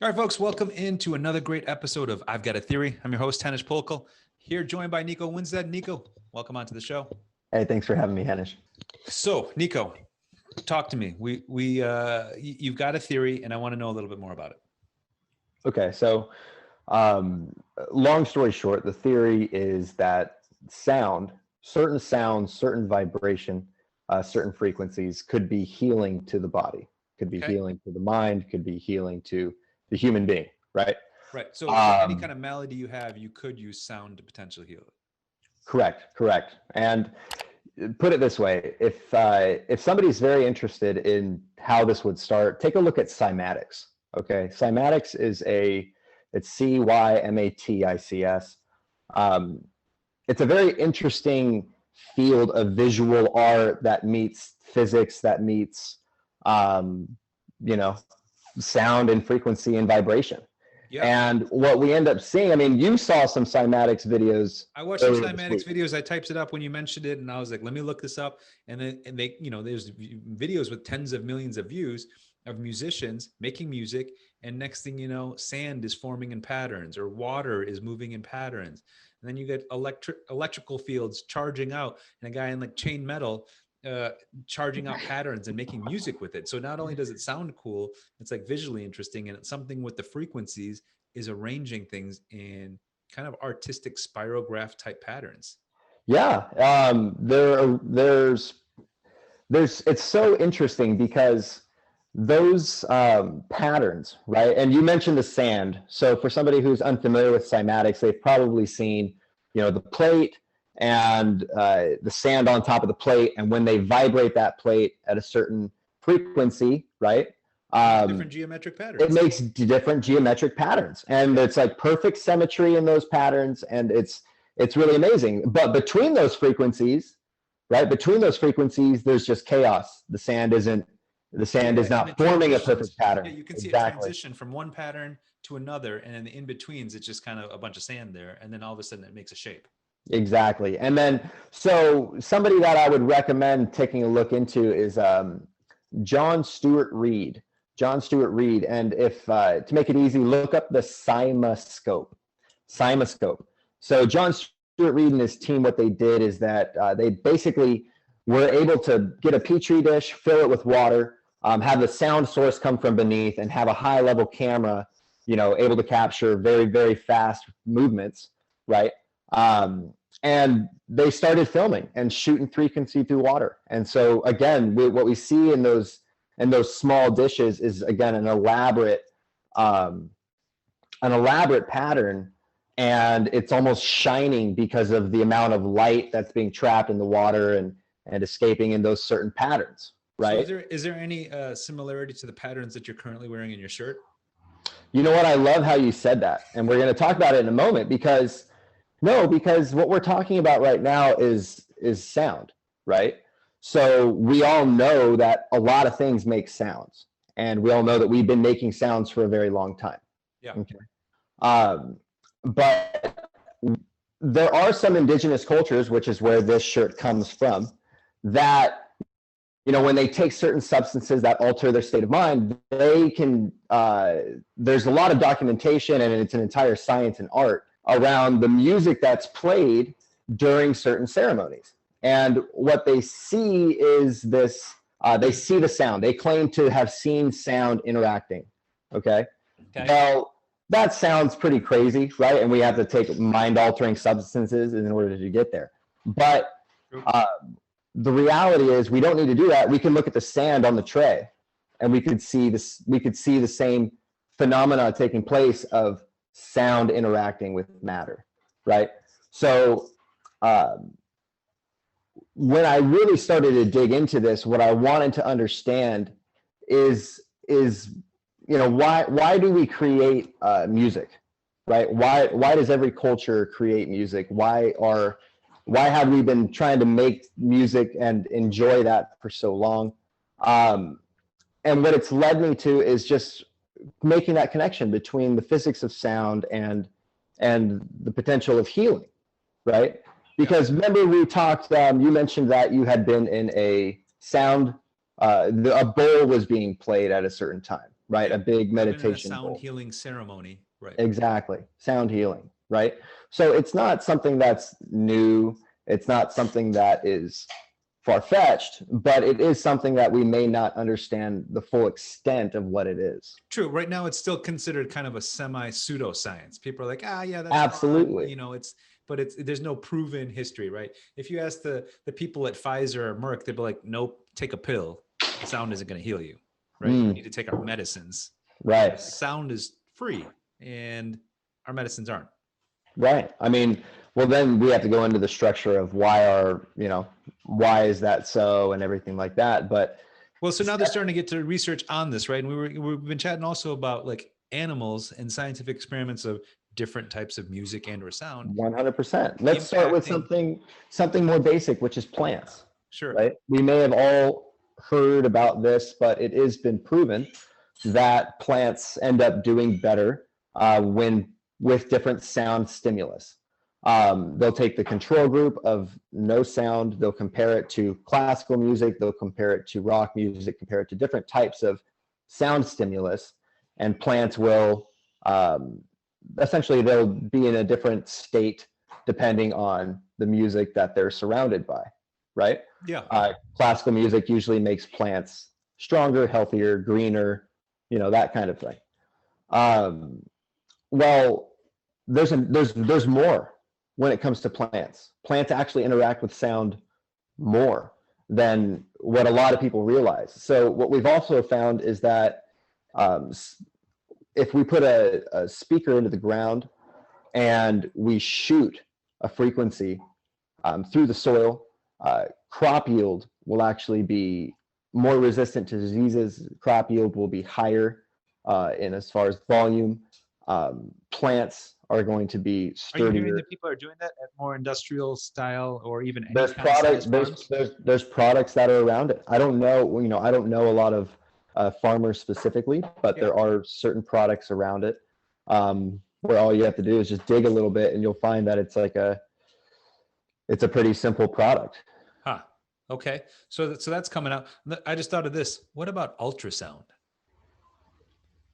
All right, folks, welcome into another great episode of I've Got a Theory. I'm your host, Henish, here joined by Niko Winstead. Niko, welcome onto the show. Hey, thanks for having me, Henish. So, Niko, talk to me. You've got a theory, and I want to know a little bit more about it. Okay, so long story short, the theory is that certain sounds, certain vibration, certain frequencies could be healing to the body, could be healing to the mind, could be healing to the human being, right? Right. So any kind of malady you have, you could use sound to potentially heal it. Correct. And put it this way, if somebody's very interested in how this would start, take a look at Cymatics. Okay, Cymatics is it's Cymatics. It's a very interesting field of visual art that meets physics, that meets sound and frequency and vibration. Yeah. And what we end up seeing, I mean, you saw some Cymatics videos. I watched some Cymatics videos. I typed it up when you mentioned it, and I was like, let me look this up. And then they, there's videos with tens of millions of views of musicians making music, and next thing you know, sand is forming in patterns or water is moving in patterns. And then you get electrical fields charging out, and a guy in like chain metal charging out patterns and making music with it. So not only does it sound cool, it's like visually interesting, and it's something with the frequencies is arranging things in kind of artistic spirograph type patterns. Yeah, there's it's so interesting because those patterns, right? And you mentioned the sand. So for somebody who's unfamiliar with Cymatics, they've probably seen, the plate and the sand on top of the plate, and when they vibrate that plate at a certain frequency, right? Different geometric patterns. It makes different geometric patterns, and it's like perfect symmetry in those patterns, and it's really amazing. But between those frequencies, right? There's just chaos. The sand is not forming a perfect pattern. Yeah, you can see it transition from one pattern to another, and in the in-betweens, it's just kind of a bunch of sand there, and then all of a sudden it makes a shape. Exactly. And then, so somebody that I would recommend taking a look into is John Stuart Reid. And if to make it easy, look up the Cymoscope. So John Stuart Reid and his team, what they did is that they basically were able to get a petri dish, fill it with water, have the sound source come from beneath, and have a high-level camera, able to capture very, very fast movements, right? And they started filming and shooting frequency through water. And so again, what we see in those small dishes is again an elaborate pattern, and it's almost shining because of the amount of light that's being trapped in the water and escaping in those certain patterns, right? So is there any similarity to the patterns that you're currently wearing in your shirt? You know what? I love how you said that, and we're going to talk about it in a moment because what we're talking about right now is sound, right? So we all know that a lot of things make sounds, and we all know that we've been making sounds for a very long time. Yeah. Okay. But there are some indigenous cultures, which is where this shirt comes from, that when they take certain substances that alter their state of mind, they can. There's a lot of documentation, and it's an entire science and art around the music that's played during certain ceremonies. And what they see is this, they see the sound. They claim to have seen sound interacting, okay? Well, that sounds pretty crazy, right? And we have to take mind-altering substances in order to get there. But the reality is we don't need to do that. We can look at the sand on the tray, and we could see the same phenomena taking place of sound interacting with matter, right? So when I really started to dig into this, what I wanted to understand is why do we create music, right? Why does every culture create music? Why have we been trying to make music and enjoy that for so long? And what it's led me to is just making that connection between the physics of sound and the potential of healing, right? Because remember we talked, you mentioned that you had been in a sound, a bowl was being played at a certain time, right? Yeah. A big Even in a meditation sound bowl. healing ceremony. Right. Exactly. Sound healing, right? So it's not something that's new. It's not something that is far-fetched, but it is something that we may not understand the full extent of what it is. True. Right now, it's still considered kind of a semi pseudoscience. People are like, yeah, that's fun. Absolutely. But there's no proven history, right? If you ask the people at Pfizer or Merck, they'd be like, nope, take a pill. The sound isn't going to heal you, right? You need to take our medicines. Right. Sound is free, and our medicines aren't. Right. I mean, well, then we have to go into the structure of why is that so and everything like that. But well, so now they're starting to get to research on this, right? And we've been chatting also about like animals and scientific experiments of different types of music and or sound. 100%. Let's start with something more basic, which is plants. Sure. Right. We may have all heard about this, but it has been proven that plants end up doing better when with different sound stimulus. They'll take the control group of no sound, they'll compare it to classical music, they'll compare it to rock music, compare it to different types of sound stimulus, and plants will essentially they'll be in a different state depending on the music that they're surrounded by, right? Yeah. Classical music usually makes plants stronger, healthier, greener, that kind of thing. Well, there's more when it comes to plants. Plants actually interact with sound more than what a lot of people realize. So what we've also found is that if we put a speaker into the ground and we shoot a frequency through the soil, crop yield will actually be more resistant to diseases. Crop yield will be higher in as far as volume. Plants are going to be sturdier. Are you hearing that people are doing that at more industrial style or even any There's kind of products. There's products that are around it. I don't know. I don't know a lot of farmers specifically, but there are certain products around it where all you have to do is just dig a little bit, and you'll find that it's a pretty simple product. Huh. Okay. So that's coming out. I just thought of this. What about ultrasound?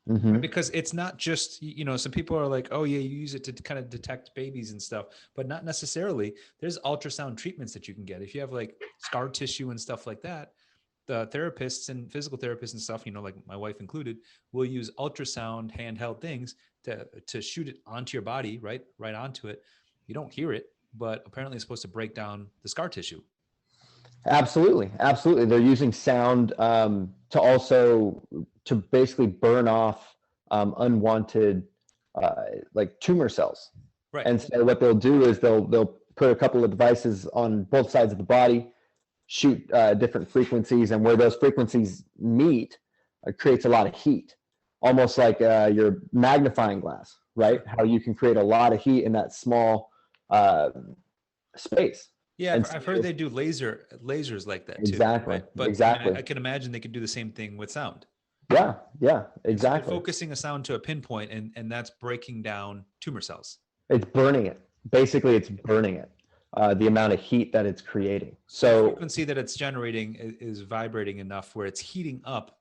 Mm-hmm. Because it's not just, some people are like, oh yeah, you use it to kind of detect babies and stuff, but not necessarily. There's ultrasound treatments that you can get. If you have like scar tissue and stuff like that, the therapists and physical therapists and stuff, like my wife included, will use ultrasound handheld things to shoot it onto your body, right onto it. You don't hear it, but apparently it's supposed to break down the scar tissue. Absolutely. They're using sound to basically burn off unwanted like tumor cells. Right. And so what they'll do is they'll put a couple of devices on both sides of the body, shoot different frequencies, and where those frequencies meet, it creates a lot of heat, almost like your magnifying glass, right? How you can create a lot of heat in that small space. Yeah, I've heard they do lasers like that too. Exactly. Right? But exactly. I can imagine they could do the same thing with sound. Yeah, exactly. Focusing a sound to a pinpoint, and that's breaking down tumor cells. It's burning it. Basically, it's burning it. The amount of heat that it's creating. So the frequency that it's generating is vibrating enough where it's heating up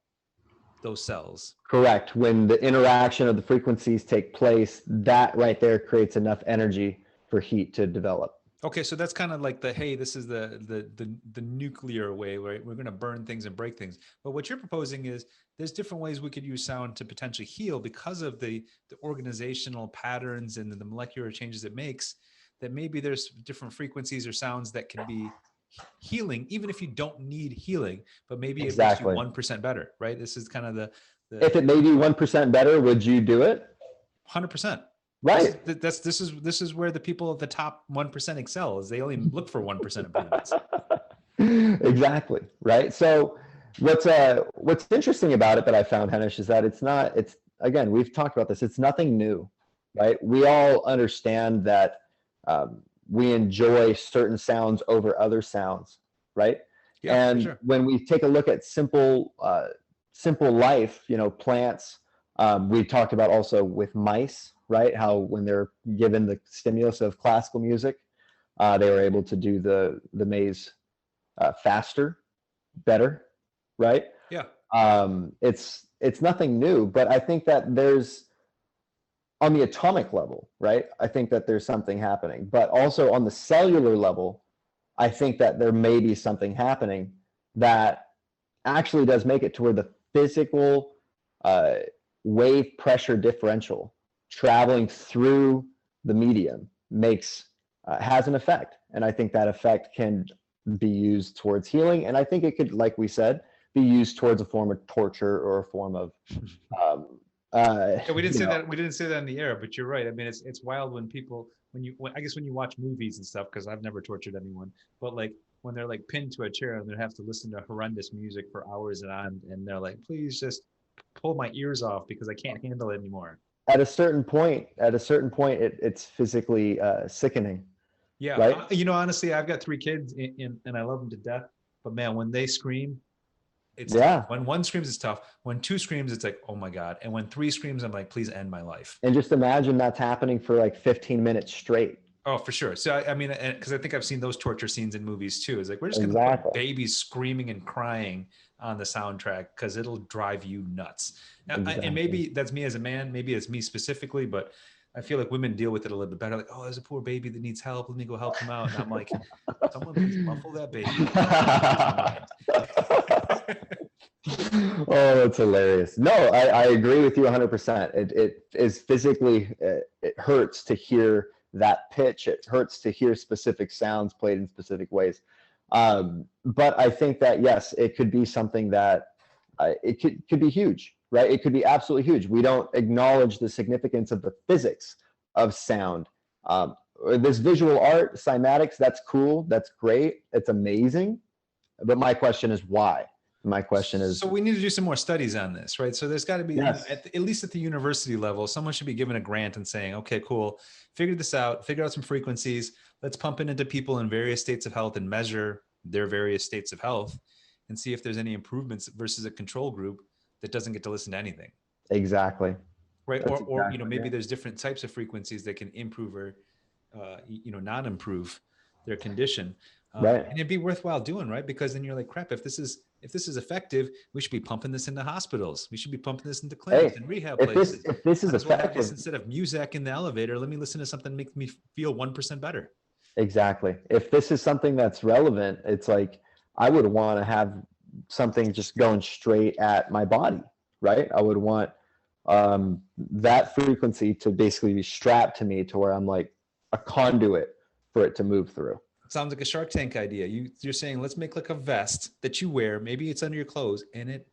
those cells. Correct. When the interaction of the frequencies take place, that right there creates enough energy for heat to develop. Okay, so that's kind of like this is the nuclear way, right? We're going to burn things and break things. But what you're proposing is there's different ways we could use sound to potentially heal because of the organizational patterns and the molecular changes it makes, that maybe there's different frequencies or sounds that can be healing, even if you don't need healing, but maybe it makes you 1% better, right? This is kind of the if it made you 1% better, would you do it? 100%. Right. This is where the people at the top 1% excel, is they only look for 1% improvements. Exactly. Right. So what's interesting about it that I found, Henish, is that it's again, we've talked about this. It's nothing new, right? We all understand that we enjoy certain sounds over other sounds, right? Yeah, and sure. When we take a look at simple life, plants, we talked about also with mice, right? How when they're given the stimulus of classical music, they were able to do the maze faster, better, right? Yeah. It's nothing new, but I think that there's, on the atomic level, right? I think that there's something happening, but also on the cellular level, I think that there may be something happening that actually does make it to where the physical uh, wave pressure differential traveling through the medium has an effect. And I think that effect can be used towards healing. And I think it could, like we said, be used towards a form of torture or a form of Yeah, we didn't say that. We didn't say that in the air, but you're right. I mean, it's wild when people, I guess when you watch movies and stuff, because I've never tortured anyone, but like when they're like pinned to a chair and they have to listen to horrendous music for hours on, and they're like, please just pull my ears off because I can't handle it anymore. At a certain point, it's physically sickening. Yeah, right? Honestly, I've got 3 kids, and I love them to death. But man, when they scream, it's Yeah. tough. When one screams, it's tough. When 2 screams, it's like, oh my God. And when 3 screams, I'm like, please end my life. And just imagine that's happening for like 15 minutes straight. Oh, for sure. So, I mean, because I think I've seen those torture scenes in movies too. It's like, we're just going to put babies screaming and crying on the soundtrack because it'll drive you nuts. Exactly. And maybe that's me as a man. Maybe it's me specifically, but I feel like women deal with it a little bit better. Like, oh, there's a poor baby that needs help. Let me go help him out. And I'm like, someone please muffle that baby. Oh, that's hilarious. No, I agree with you 100%. It is physically, it hurts to hear that pitch. It hurts to hear specific sounds played in specific ways. But I think that, yes, it could be something that it could be huge, right? It could be absolutely huge. We don't acknowledge the significance of the physics of sound. This visual art, cymatics, that's cool. That's great. It's amazing. But my question is why? My question is, so we need to do some more studies on this, right? So there's got to be, yes, at least at the university level, someone should be given a grant and saying, okay, cool, figure this out, figure out some frequencies, let's pump it into people in various states of health and measure their various states of health and see if there's any improvements versus a control group that doesn't get to listen to anything. Exactly. Right. Or maybe there's different types of frequencies that can improve or, not improve their condition. Right. And it'd be worthwhile doing, right? Because then you're like, crap, if this is effective, we should be pumping this into hospitals. We should be pumping this into clinics and rehab places. If this is effective, instead of music in the elevator, let me listen to something that makes me feel 1% better. Exactly. If this is something that's relevant, it's like, I would want to have something just going straight at my body, right? I would want that frequency to basically be strapped to me to where I'm like a conduit for it to move through. Sounds like a Shark Tank idea. You're saying, let's make like a vest that you wear. Maybe it's under your clothes and it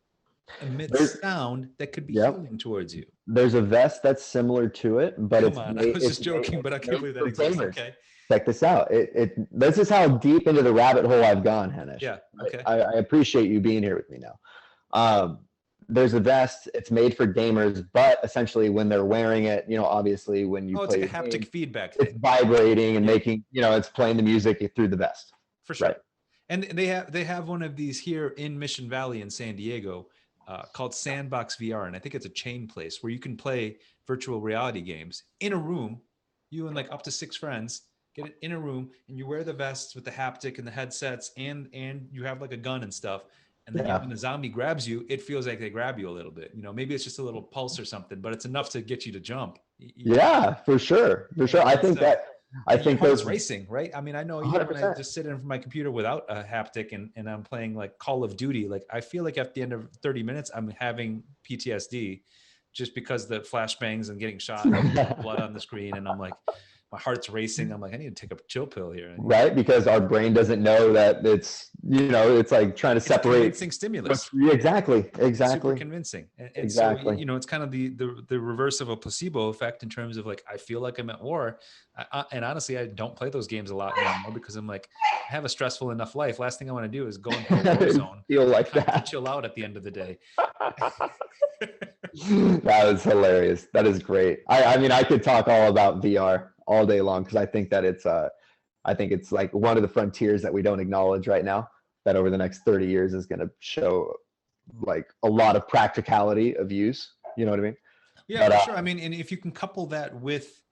emits sound that could be healing towards you. There's a vest that's similar to it, but I was just joking, but I can't believe that exists. Okay. Check this out. This is how deep into the rabbit hole I've gone, Henish. Yeah. Okay. I appreciate you being here with me now. There's a vest. It's made for gamers, but essentially when they're wearing it, obviously when you play, it's like a haptic feedback thing. It's vibrating and making, it's playing the music through the vest. For sure. Right. And they have one of these here in Mission Valley in San Diego called Sandbox VR, and I think it's a chain place where you can play virtual reality games in a room. You and like up to 6 friends get it in a room, and you wear the vests with the haptic and the headsets, and you have like a gun and stuff. And then when the zombie grabs you, it feels like they grab you a little bit. Maybe it's just a little pulse or something, but it's enough to get you to jump. Yeah, for sure. I think those racing, right? I mean, I know even when I just sit in front of my computer without a haptic and I'm playing like Call of Duty, like I feel like at the end of 30 minutes, I'm having PTSD just because the flashbangs and getting shot and blood on the screen. And I'm like, my heart's racing. I'm like, I need to take a chill pill here. Right. Because our brain doesn't know that it's, it's like trying to separate. Convincing stimulus. Exactly. Super convincing. And exactly. So, it's kind of the reverse of a placebo effect in terms of like, I feel like I'm at war. And honestly, I don't play those games a lot anymore because I'm like, I have a stressful enough life. Last thing I want to do is go into a war zone. Feel like that. Chill out at the end of the day. That was hilarious. That is great. I mean, I could talk all about VR all day long because I think that it's like one of the frontiers that we don't acknowledge right now, that over the next 30 years is going to show like a lot of practicality of use. You know what I mean? Yeah, for sure. I mean, and if you can couple that with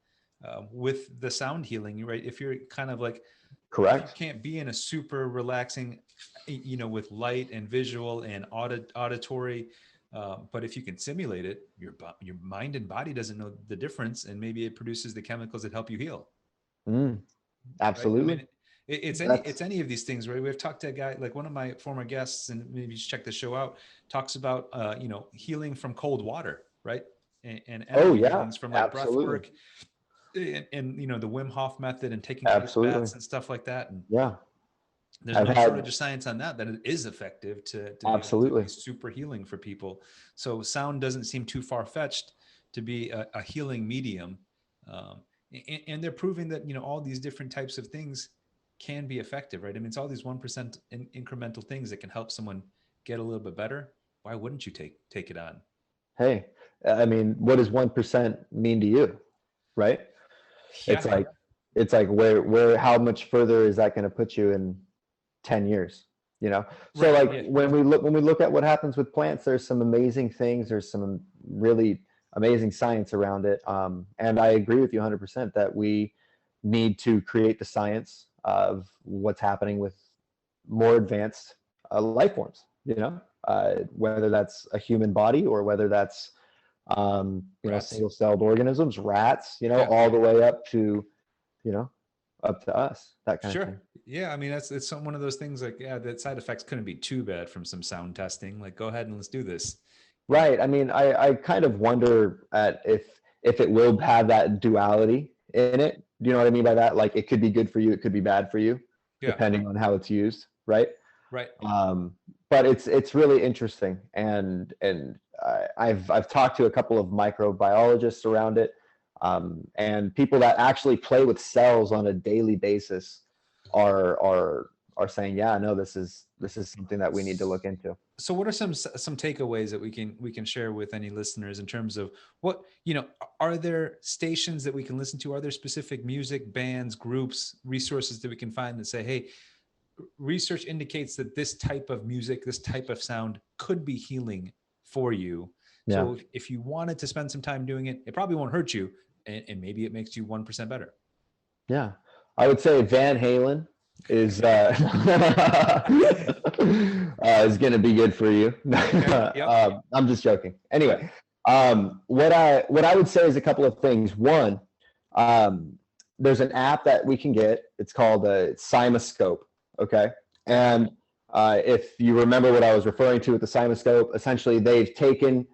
the sound healing, right? If you're kind of like, correct, you can't be in a super relaxing with light and visual and auditory. But if you can simulate it, your mind and body doesn't know the difference, and maybe it produces the chemicals that help you heal. Mm, Right? I absolutely. mean, it's That's any of these things, right? We've talked to a guy, like one of my former guests, and maybe you should check the show out, talks about healing from cold water, right? And oh energy yeah, healings from like breath absolutely, work, and the Wim Hof method, and taking ice absolutely. baths and stuff like that. And Yeah, there's I've no shortage had of science on that it is effective to be able to absolutely. be super healing for people. So sound doesn't seem too far-fetched to be a healing medium. And they're proving that all these different types of things can be effective, right? I mean, it's all these 1% incremental things that can help someone get a little bit better. Why wouldn't you take it on? Hey, I mean, what does 1% mean to you, right? It's Yeah. like where how much further is that going to put you in 10 years? So Right. like Yeah. when we look at what happens with plants, there's some amazing things, there's some really amazing science around it. And I agree with you 100% that we need to create the science of what's happening with more advanced life forms, whether that's a human body or whether that's Rats. single-celled organisms, rats, Yeah. all the way up to, you know, up to us, that kind of Sure. thing. Yeah. I mean, it's one of those things, like, yeah, the side effects couldn't be too bad from some sound testing. Like, go ahead and let's do this. Right. I mean, I kind of wonder at if it will have that duality in it. Do you know what I mean by that? Like, it could be good for you, it could be bad for you, Yeah. depending on how it's used, right? Right. But it's really interesting, and I've talked to a couple of microbiologists around it, and people that actually play with cells on a daily basis are saying, yeah, no, this is something that we need to look into. So what are some takeaways that we can share with any listeners in terms of what, are there stations that we can listen to? Are there specific music, bands, groups, resources that we can find that say, hey, research indicates that this type of music, this type of sound could be healing for you? Yeah. So if you wanted to spend some time doing it, it probably won't hurt you, and maybe it makes you 1% better. Yeah, I would say Van Halen is is going to be good for you. Okay. Yep. I'm just joking. Anyway, what I would say is a couple of things. One, there's an app that we can get. It's called Cymoscope. Okay, and if you remember what I was referring to with the Cymoscope, essentially they've taken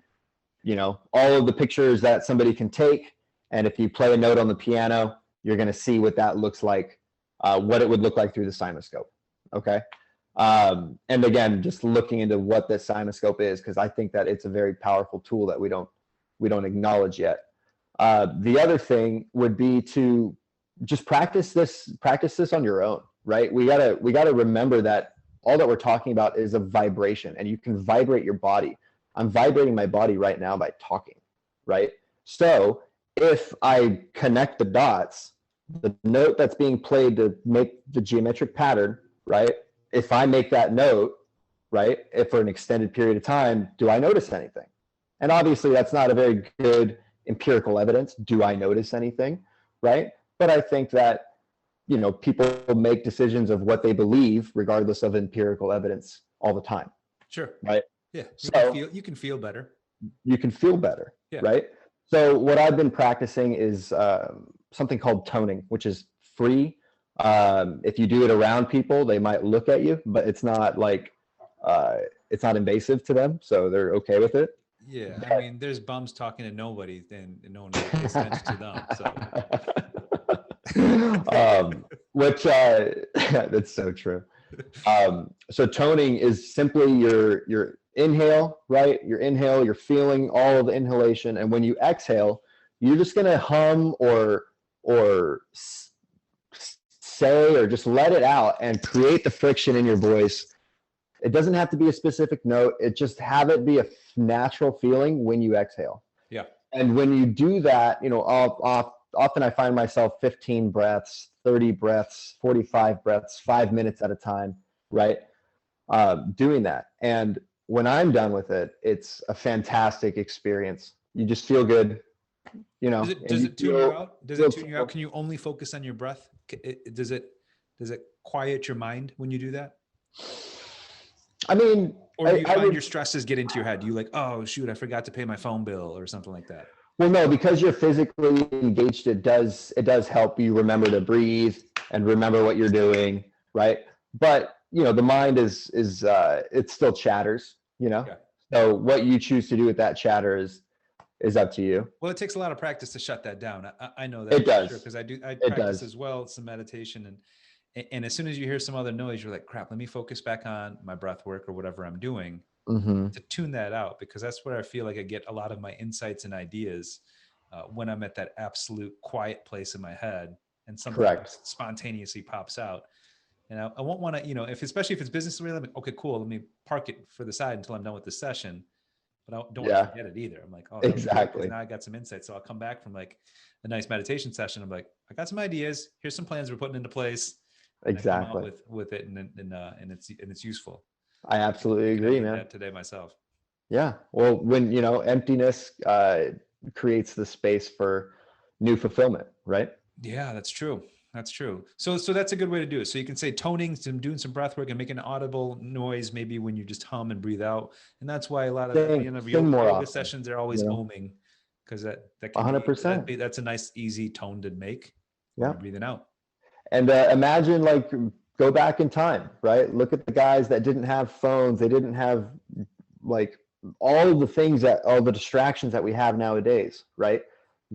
all of the pictures that somebody can take, and if you play a note on the piano, you're going to see what that looks like, what it would look like through the Cymoscope. Okay. And again, just looking into what the Cymoscope is, because I think that it's a very powerful tool that we don't acknowledge yet. The other thing would be to just practice this on your own, right? We gotta remember that all that we're talking about is a vibration, and you can vibrate your body. I'm vibrating my body right now by talking, right? So if I connect the dots, the note that's being played to make the geometric pattern, right? If I make that note, right, if for an extended period of time, do I notice anything? And obviously that's not a very good empirical evidence. Do I notice anything, right? But I think that, people make decisions of what they believe regardless of empirical evidence all the time. Sure. Right? Yeah. So You can feel better. You can feel better, Yeah. right? So what I've been practicing is something called toning, which is free. If you do it around people, they might look at you, but it's not it's not invasive to them, so they're okay with it. Yeah, I mean, there's bums talking to nobody, and no one really pays attention to them. So, Which that's so true. So toning is simply your inhale, right? Your inhale, you're feeling all of the inhalation, and when you exhale, you're just gonna hum or say or just let it out and create the friction in your voice. It doesn't have to be a specific note. It just have it be a natural feeling when you exhale. Yeah. And when you do that, often I find myself 15 breaths, 30 breaths, 45 breaths, 5 minutes at a time, right? Doing that. And when I'm done with it, it's a fantastic experience. You just feel good, Does it tune you out? Does it tune you out? Can you only focus on your breath? Does it quiet your mind when you do that? I mean, Or do you find your stresses get into your head? You like, oh shoot, I forgot to pay my phone bill or something like that. well, no, because you're physically engaged, it does help you remember to breathe and remember what you're doing, right? But the mind is it still chatters, Yeah. So what you choose to do with that chatter is up to you. Well, it takes a lot of practice to shut that down. I know that It does. because I practice as well, some meditation, and as soon as you hear some other noise, you're like, crap, let me focus back on my breath work or whatever I'm doing to tune that out, because that's where I feel like I get a lot of my insights and ideas when I'm at that absolute quiet place in my head and something spontaneously pops out. And I won't want to, especially if it's business related, okay, cool, let me park it for the side until I'm done with this session. But I don't want to forget it either. I'm like, oh, exactly. Now I got some insights. So I'll come back from like a nice meditation session. I'm like, I got some ideas. Here's some plans we're putting into place. Exactly. With it, and it's useful. I absolutely agree, man. That today myself. Yeah. Well, when emptiness creates the space for new fulfillment, right? Yeah, that's true. That's true. So that's a good way to do it. So you can say toning, doing some breath work and making an audible noise, maybe when you just hum and breathe out. And that's why a lot of yoga sessions are always oming, because that can 100%. That's a nice, easy tone to make. Yeah. Breathing out. And imagine, like, go back in time, right? Look at the guys that didn't have phones. They didn't have like all the distractions that we have nowadays, right?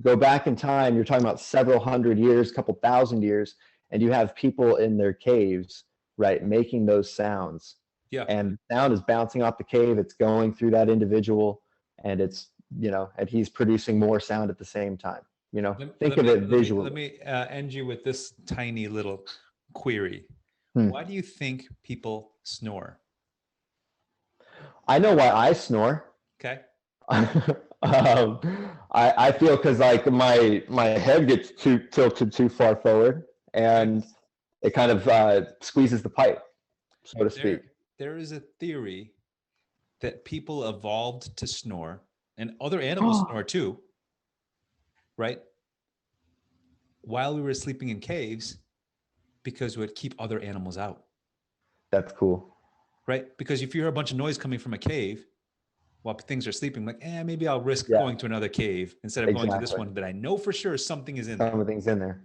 Go back in time, you're talking about several hundred years, couple thousand years, and you have people in their caves, right, making those sounds. Yeah. And sound is bouncing off the cave, it's going through that individual, and it's, and he's producing more sound at the same time. Think of it visually. Let me end you with this tiny little query. Why do you think people snore? I know why I snore. Okay. I feel because like my head gets tilted too far forward, and it kind of squeezes the pipe, so to speak. There is a theory that people evolved to snore, and other animals snore too, right? While we were sleeping in caves, because it would keep other animals out. That's cool. Right? Because if you hear a bunch of noise coming from a cave while things are sleeping, like, maybe I'll risk going to another cave instead of going to this one that I know for sure something is in there. Something's in there.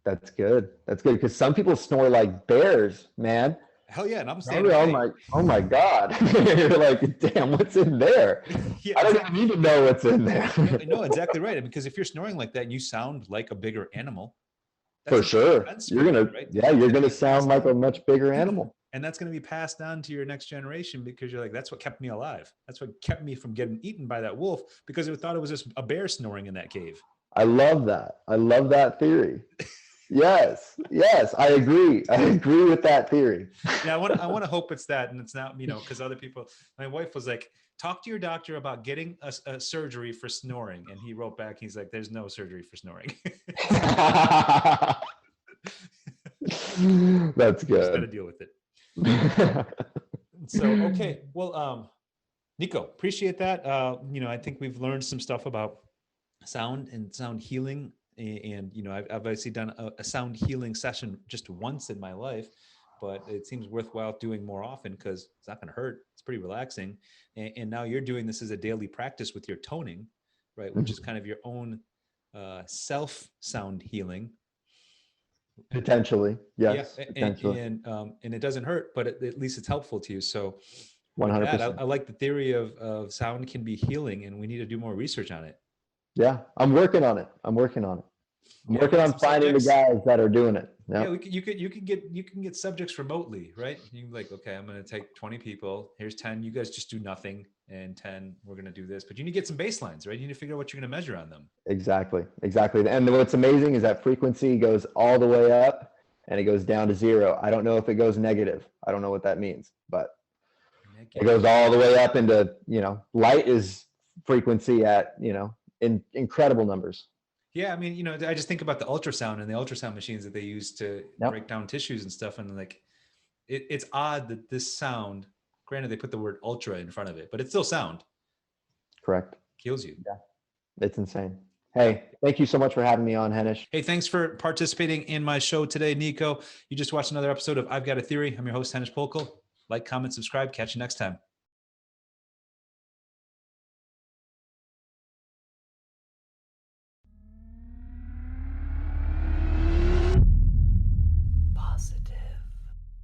That's good. That's good, because some people snore like bears, man. Hell yeah, and I'm saying, oh my God. You're like, damn, what's in there? Yeah, I don't even need to know what's in there. No, exactly right. Because if you're snoring like that and you sound like a bigger animal, for sure, you're gonna sound like a much bigger animal. And that's going to be passed on to your next generation, because you're like, that's what kept me alive. That's what kept me from getting eaten by that wolf, because it thought it was just a bear snoring in that cave. I love that. I love that theory. Yes, I agree. I agree with that theory. Yeah, I want to hope it's that, and it's not, because other people. My wife was like, talk to your doctor about getting a surgery for snoring, and he wrote back, he's like, there's no surgery for snoring. That's good. Just got to deal with it. So, okay. Well, Niko, appreciate that. I think we've learned some stuff about sound and sound healing. And, I've obviously done a sound healing session just once in my life, but it seems worthwhile doing more often because it's not going to hurt. It's pretty relaxing. And now you're doing this as a daily practice with your toning, right? Which is kind of your own self sound healing. Potentially. Yes. Yeah. Potentially. And it doesn't hurt, but at least it's helpful to you. So 100%. I like the theory of sound can be healing, and we need to do more research on it. Yeah. I'm working on it. I'm working on finding the guys that are doing it. Yep. Yeah. You can get subjects remotely, right? You can like, okay, I'm going to take 20 people. Here's 10. You guys just do nothing. And 10, we're going to do this, but you need to get some baselines, right? You need to figure out what you're going to measure on them. Exactly. And what's amazing is that frequency goes all the way up and it goes down to 0. I don't know if it goes negative. I don't know what that means, but it goes all the way up into, light is frequency at, in incredible numbers. Yeah. I mean, I just think about the ultrasound and the ultrasound machines that they use to break down tissues and stuff. And like, it's odd that this sound, granted, they put the word ultra in front of it, but it's still sound. Correct. Kills you. Yeah. It's insane. Hey, thank you so much for having me on, Henish. Hey, thanks for participating in my show today, Niko. You just watched another episode of I've Got a Theory. I'm your host, Henish Polkel. Like, comment, subscribe. Catch you next time.